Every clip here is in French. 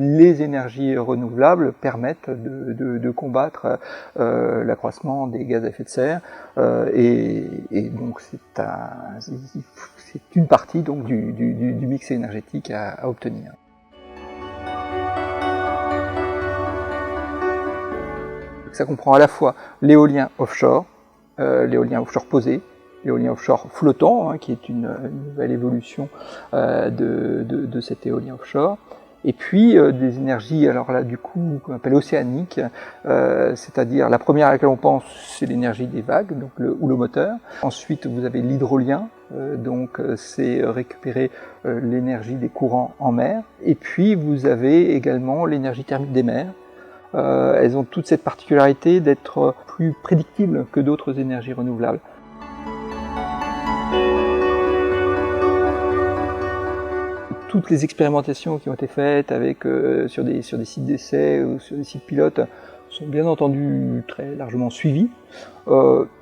Les énergies renouvelables permettent de combattre l'accroissement des gaz à effet de serre et donc c'est une partie donc, du mix énergétique à obtenir. Ça comprend à la fois l'éolien offshore posé, l'éolien offshore flottant, qui est une nouvelle évolution de cet éolien offshore, et puis des énergies, alors là du coup qu'on appelle océaniques, c'est-à-dire la première à laquelle on pense c'est l'énergie des vagues, donc ou le moteur. Ensuite vous avez l'hydrolien, donc c'est récupérer l'énergie des courants en mer, et puis vous avez également l'énergie thermique des mers. Elles ont toute cette particularité d'être plus prédictibles que d'autres énergies renouvelables. Toutes les expérimentations qui ont été faites sur des sites d'essai ou sur des sites pilotes sont bien entendu très largement suivies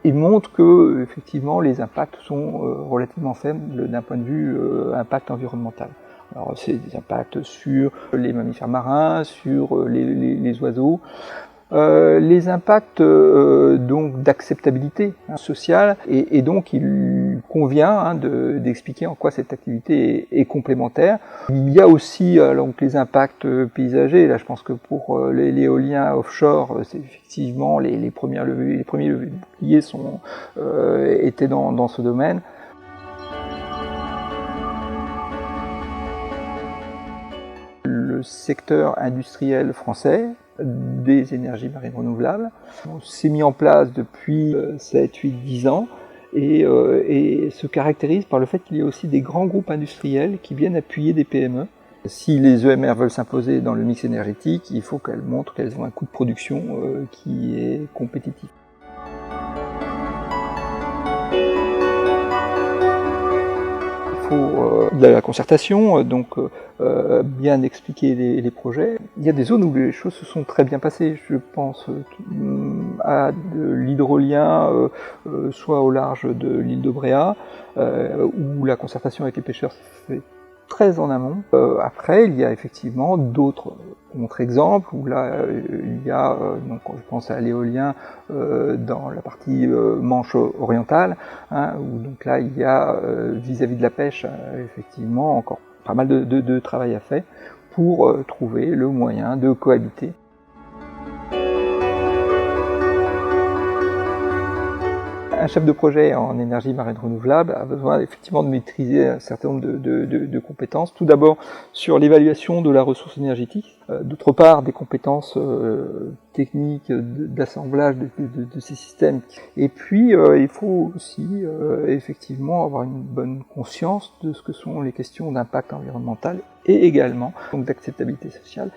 et montrent que effectivement les impacts sont relativement faibles d'un point de vue impact environnemental. Alors c'est des impacts sur les mammifères marins, sur les oiseaux, les impacts donc d'acceptabilité sociale et donc il convient d'expliquer en quoi cette activité est complémentaire. Il y a aussi donc les impacts paysagers. Là je pense que pour l'éolien offshore, c'est effectivement les premiers leviers de bouclier étaient dans ce domaine. Le secteur industriel français des énergies marines renouvelables s'est mis en place depuis 7, 8, 10 ans et se caractérise par le fait qu'il y a aussi des grands groupes industriels qui viennent appuyer des PME. Si les EMR veulent s'imposer dans le mix énergétique, il faut qu'elles montrent qu'elles ont un coût de production qui est compétitif. Il faut de la concertation, donc bien expliquer les projets. Il y a des zones où les choses se sont très bien passées. Je pense à de l'hydrolien, soit au large de l'île de Bréhat, où la concertation avec les pêcheurs s'est faite très en amont. Après, il y a effectivement d'autres contre-exemples où là, il y a, donc, je pense à l'éolien dans la partie Manche orientale, où donc là, il y a vis-à-vis de la pêche, effectivement, encore pas mal de travail à faire pour trouver le moyen de cohabiter. Un chef de projet en énergie marine renouvelable a besoin effectivement de maîtriser un certain nombre de compétences. Tout d'abord sur l'évaluation de la ressource énergétique, d'autre part des compétences techniques d'assemblage de ces systèmes. Et puis il faut aussi effectivement avoir une bonne conscience de ce que sont les questions d'impact environnemental et également donc d'acceptabilité sociale.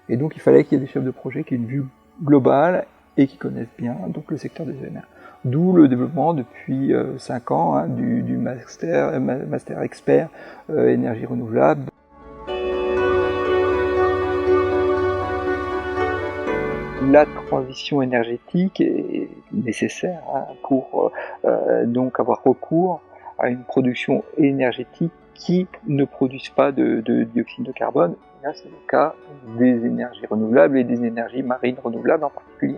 Et donc il fallait qu'il y ait des chefs de projet qui aient une vue globale et qui connaissent bien donc le secteur des ENR. D'où le développement depuis 5 ans du master expert énergie renouvelable. La transition énergétique est nécessaire pour donc avoir recours à une production énergétique qui ne produise pas de dioxyde de carbone. Là, c'est le cas des énergies renouvelables et des énergies marines renouvelables en particulier.